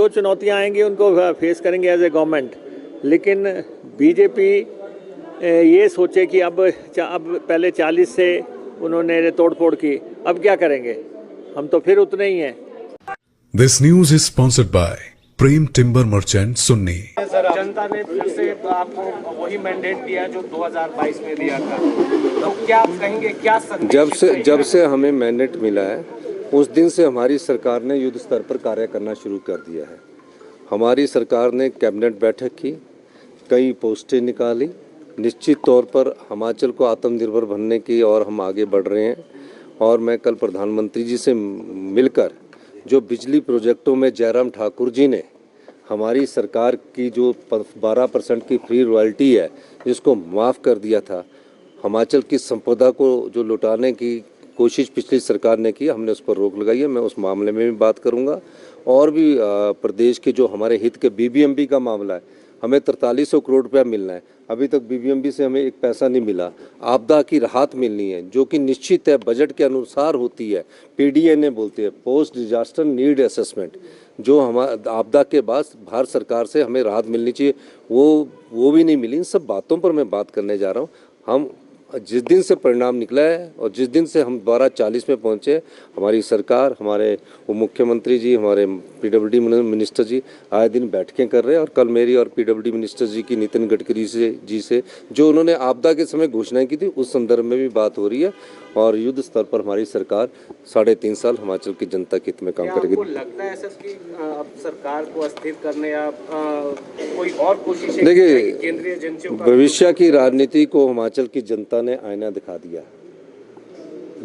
जो चुनौतियां आएंगी उनको फेस करेंगे एज ए गवर्नमेंट। लेकिन बीजेपी ये सोचे कि अब पहले 40 से उन्होंने तोड़फोड़ की, अब क्या करेंगे, हम तो फिर उतने ही हैं। This news is sponsored by Prem timber merchant Sunni. जनता ने फिर से आपको वही मैंडेट दिया जो 2022 में दिया था, तो क्या आप कहेंगे, क्या संदेश? जब से हमें मैंडेट मिला है उस दिन से हमारी सरकार ने युद्ध स्तर पर कार्य करना शुरू कर दिया है। हमारी सरकार ने कैबिनेट बैठक की, कई पोस्टें निकाली, निश्चित तौर पर हिमाचल को आत्मनिर्भर बनने की और हम आगे बढ़ रहे हैं। और मैं कल प्रधानमंत्री जी से मिलकर जो बिजली प्रोजेक्टों में जयराम ठाकुर जी ने हमारी सरकार की जो 12% की फ्री रॉयल्टी है जिसको माफ़ कर दिया था, हिमाचल की संपदा को जो लुटाने की कोशिश पिछली सरकार ने की, हमने उस पर रोक लगाई है। मैं उस मामले में भी बात करूंगा। और भी प्रदेश के जो हमारे हित के बीबीएमबी का मामला है, हमें 4300 करोड़ रुपया मिलना है, अभी तक बीबीएमबी से हमें एक पैसा नहीं मिला। आपदा की राहत मिलनी है जो कि निश्चित है, बजट के अनुसार होती है, पीडीएनए बोलते हैं, पोस्ट डिजास्टर नीड असेसमेंट, जो हमारे आपदा के बाद भारत सरकार से हमें राहत मिलनी चाहिए, वो भी नहीं मिली। इन सब बातों पर मैं बात करने जा रहा हूँ। हम जिस दिन से परिणाम निकला है और जिस दिन से हम 1240 में पहुँचे, हमारी सरकार, हमारे उप मुख्यमंत्री जी, हमारे पीडब्ल्यूडी मिनिस्टर जी आए दिन बैठकें कर रहे हैं। और कल मेरी और पीडब्ल्यूडी मिनिस्टर जी की नितिन गडकरी जी से जो उन्होंने आपदा के समय घोषणाएं की थी उस संदर्भ में भी बात हो रही है। और युद्ध स्तर पर हमारी सरकार 3.5 साल हिमाचल की जनता के हित में काम करेगी। आपको लगता है सर कि अब सरकार को अस्थिर करने या कोई और कोशिश? देखिए, केंद्रीय एजेंसियों का भविष्य की राजनीति को हिमाचल की जनता ने आईना दिखा दिया।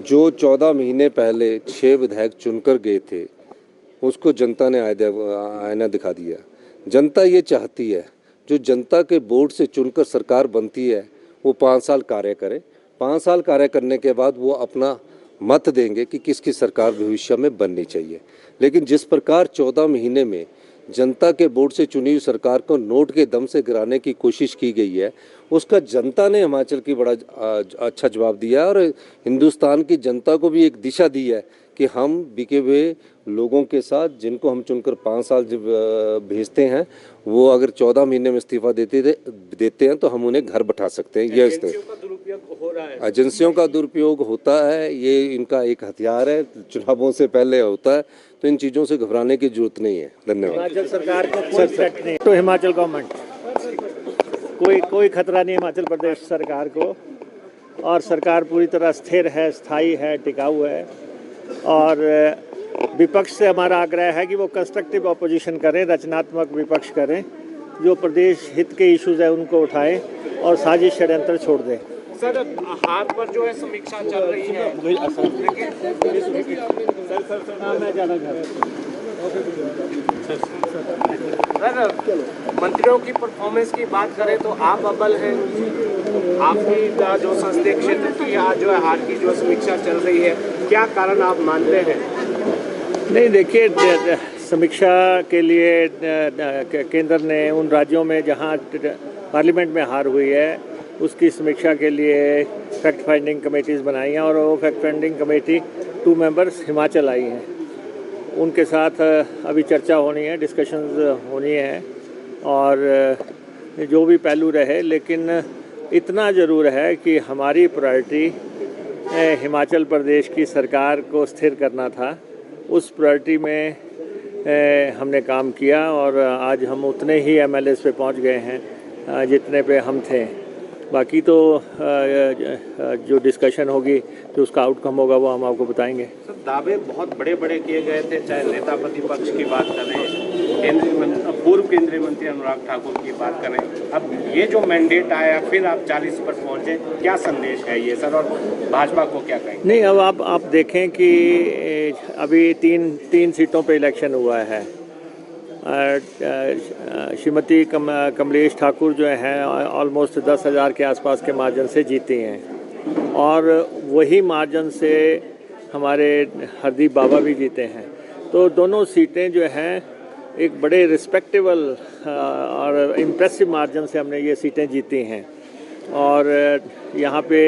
जो 14 महीने पहले 6 विधायक चुनकर गए थे उसको जनता ने आईना दिखा दिया। जनता ये चाहती है जो जनता के वोट से चुनकर सरकार बनती है वो 5 साल कार्य करे। 5 साल कार्य करने के बाद वो अपना मत देंगे कि किसकी सरकार भविष्य में बननी चाहिए। लेकिन जिस प्रकार 14 महीने में जनता के वोट से चुनी हुई सरकार को नोट के दम से गिराने की कोशिश की गई है, उसका जनता ने हिमाचल की बड़ा अच्छा जवाब दिया। और हिंदुस्तान की जनता को भी एक दिशा दी है कि हम बिके हुए लोगों के साथ, जिनको हम चुनकर 5 साल भेजते हैं, वो अगर 14 महीने में इस्तीफा देते हैं तो हम उन्हें घर बैठा सकते हैं। एजेंसियों का दुरुपयोग होता है, ये इनका एक हथियार है, चुनावों से पहले होता है, तो इन चीज़ों से घबराने की जरूरत नहीं है। धन्यवाद। हिमाचल सरकार को कोई थ्रेट नहीं तो हिमाचल गवर्नमेंट कोई खतरा नहीं हिमाचल प्रदेश सरकार को। और सरकार पूरी तरह स्थिर है, स्थायी है, टिकाऊ है। और विपक्ष से हमारा आग्रह है कि वो कंस्ट्रक्टिव ऑपोजिशन करें, रचनात्मक विपक्ष करें, जो प्रदेश हित के इश्यूज है उनको उठाएं और साजिश षड्यंत्र छोड़ दें। सर, हाथ पर जो है समीक्षा चल रही है, मंत्रियों की परफॉर्मेंस की बात करें तो आप अव्वल हैं। आपकी जो संसदीय क्षेत्र की आज जो है हार की जो समीक्षा चल रही है, क्या कारण आप मानते हैं? नहीं, देखिए, समीक्षा के लिए केंद्र ने उन राज्यों में जहां पार्लियामेंट में हार हुई है उसकी समीक्षा के लिए फैक्ट फाइंडिंग कमेटीज़ बनाई हैं और वो fact finding committee 2 members Himachal आई हैं। उनके साथ अभी चर्चा होनी है, डिस्कशंस होनी है और जो भी पहलू रहे, लेकिन इतना ज़रूर है कि हमारी प्रायोरिटी हिमाचल प्रदेश की सरकार को स्थिर करना था। उस प्रायोरिटी में हमने काम किया और आज हम उतने ही एमएलएस पे पहुंच गए हैं जितने पे हम थे। बाकी तो जो डिस्कशन होगी, जो उसका आउटकम होगा, वो हम आपको बताएंगे। सर, दावे बहुत बड़े बड़े किए गए थे, चाहे नेता प्रतिपक्ष की बात करें, पूर्व केंद्रीय मंत्री अनुराग ठाकुर की बात करें। अब ये जो मैंडेट आया, फिर आप 40 पर पहुंचे, क्या संदेश है ये सर, और भाजपा को क्या कहेंगे? नहीं, अब आप देखें कि अभी तीन सीटों पे इलेक्शन हुआ है। श्रीमती कमलेश ठाकुर जो हैं ऑलमोस्ट 10,000 के आसपास के मार्जिन से जीती हैं और वही मार्जिन से हमारे हरदीप बाबा भी जीते हैं। तो दोनों सीटें जो हैं एक बड़े रिस्पेक्टेबल और इम्प्रेसिव मार्जिन से हमने ये सीटें जीती हैं। और यहाँ पे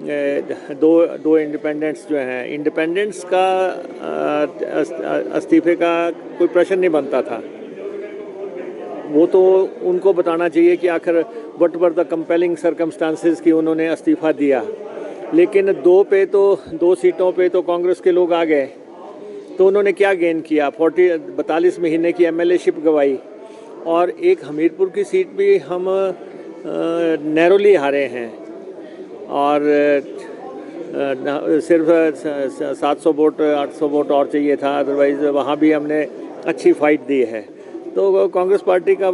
दो इंडिपेंडेंट्स जो हैं, इंडिपेंडेंट्स का इस्तीफे का कोई प्रश्न नहीं बनता था। वो तो उनको बताना चाहिए कि आखिर what were the compelling circumstances कि उन्होंने इस्तीफा दिया। लेकिन दो सीटों पे तो कांग्रेस के लोग आ गए, तो उन्होंने क्या गेन किया? 42 महीने की एमएलए-शिप गवाई, और एक हमीरपुर की सीट भी हम नैरोली हारे हैं, और सिर्फ 700 वोट 800 वोट और चाहिए था, अदरवाइज़ वहाँ भी हमने अच्छी फाइट दी है। तो कांग्रेस पार्टी का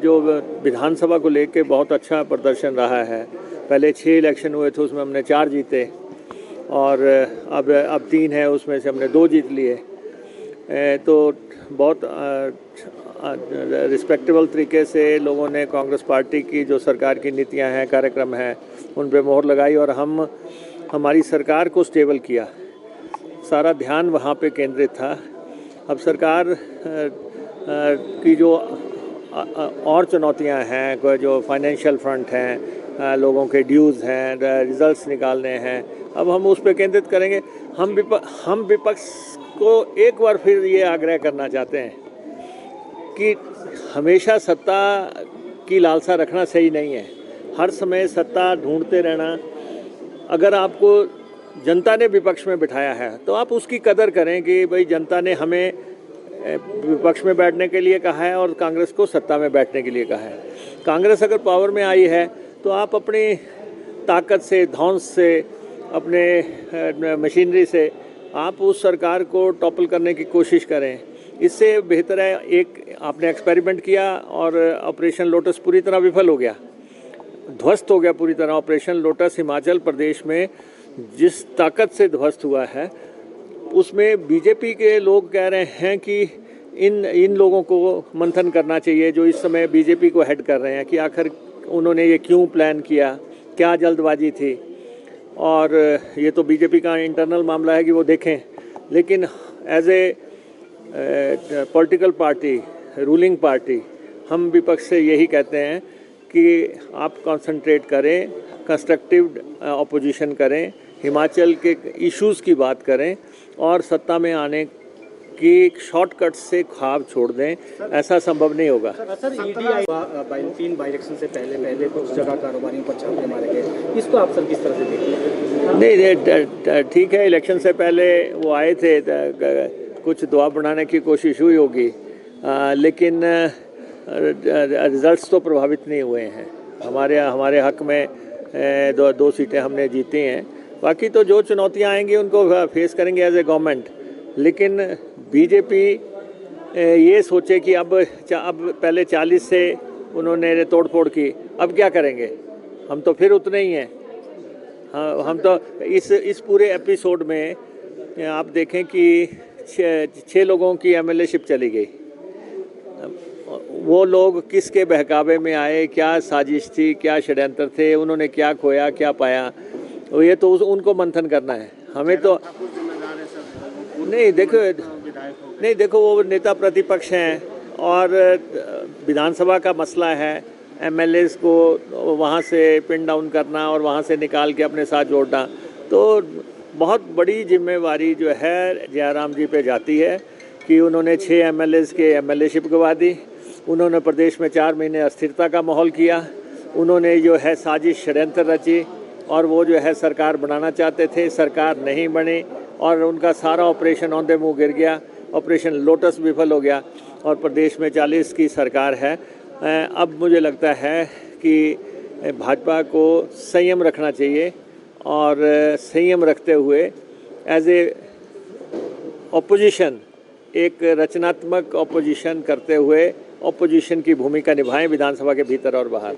जो विधानसभा को लेके बहुत अच्छा प्रदर्शन रहा है। पहले 6 इलेक्शन हुए थे, उसमें हमने 4 जीते, और अब 3 है, उसमें से हमने 2 जीत लिए। तो बहुत रिस्पेक्टेबल तरीके से लोगों ने कांग्रेस पार्टी की जो सरकार की नीतियां हैं, कार्यक्रम हैं, उन पे मोहर लगाई, और हमारी सरकार को स्टेबल किया। सारा ध्यान वहाँ पे केंद्रित था। अब सरकार की जो और चुनौतियां हैं, जो फाइनेंशियल फ्रंट हैं, लोगों के ड्यूज़ हैं, रिजल्ट्स निकालने हैं, अब हम उस पर केंद्रित करेंगे। हम विपक्ष को एक बार फिर ये आग्रह करना चाहते हैं कि हमेशा सत्ता की लालसा रखना सही नहीं है। हर समय सत्ता ढूंढते रहना, अगर आपको जनता ने विपक्ष में बिठाया है तो आप उसकी कदर करें कि भाई जनता ने हमें विपक्ष में बैठने के लिए कहा है और कांग्रेस को सत्ता में बैठने के लिए कहा है। कांग्रेस अगर पावर में आई है तो आप अपनी ताकत से, धौंस से, अपने मशीनरी से आप उस सरकार को टॉपल करने की कोशिश करें। इससे बेहतर है, एक आपने एक्सपेरिमेंट किया और ऑपरेशन लोटस पूरी तरह विफल हो गया, ध्वस्त हो गया पूरी तरह। ऑपरेशन लोटस हिमाचल प्रदेश में जिस ताकत से ध्वस्त हुआ है, उसमें बीजेपी के लोग कह रहे हैं कि इन लोगों को मंथन करना चाहिए जो इस समय बीजेपी को हेड कर रहे हैं, कि आखिर उन्होंने ये क्यों प्लान किया, क्या जल्दबाजी थी। और ये तो बीजेपी का इंटरनल मामला है कि वो देखें, लेकिन as a political party, ruling party, हम विपक्ष से यही कहते हैं कि आप कंसंट्रेट करें, कंस्ट्रक्टिव ऑपोजिशन करें, हिमाचल के इश्यूज़ की बात करें, और सत्ता में आने की शॉर्टकट से ख्वाब छोड़ दें। ऐसा संभव नहीं होगा। सर, ईडी 3 बाई इलेक्शन से पहले कुछ जगह कारोबारियों पर छापे मारे गए, इसको आप सर किस तरह से देखते हैं? नहीं, ठीक है, इलेक्शन से पहले वो आए थे, कुछ दबाव बनाने की कोशिश हुई होगी, लेकिन रिजल्ट्स तो प्रभावित नहीं हुए हैं। हमारे हक में दो सीटें हमने जीती हैं। बाकी तो जो चुनौतियां आएंगी उनको फेस करेंगे एज ए गवर्नमेंट। लेकिन बीजेपी ये सोचे कि अब पहले 40 से उन्होंने तोड़फोड़ की, अब क्या करेंगे, हम तो फिर उतने ही हैं। हाँ, हम तो इस पूरे एपिसोड में आप देखें कि 6 लोगों की एमएलए-शिप चली गई। वो लोग किसके बहकावे में आए, क्या साजिश थी, क्या षड्यंत्र थे, उन्होंने क्या खोया, क्या पाया, ये तो उनको मंथन करना है। हमें तो नहीं देखो वो नेता प्रतिपक्ष हैं और विधानसभा का मसला है, एमएलएस को वहाँ से पिन डाउन करना और वहाँ से निकाल के अपने साथ जोड़ना, तो बहुत बड़ी जिम्मेवारी जो है जयराम जी पे जाती है कि उन्होंने 6 एमएलएस के एमएलए-शिप गवा दी, उन्होंने प्रदेश में 4 महीने अस्थिरता का माहौल किया, उन्होंने जो है साजिश षड्यंत्र रची, और वो जो है सरकार बनाना चाहते थे, सरकार नहीं बनी, और उनका सारा ऑपरेशन औंधे मुँह गिर गया, ऑपरेशन लोटस विफल हो गया, और प्रदेश में 40 की सरकार है। अब मुझे लगता है कि भाजपा को संयम रखना चाहिए, और संयम रखते हुए एज ए ऑपोजिशन, एक रचनात्मक ऑपोजिशन करते हुए ऑपोजिशन की भूमिका निभाएं विधानसभा के भीतर और बाहर।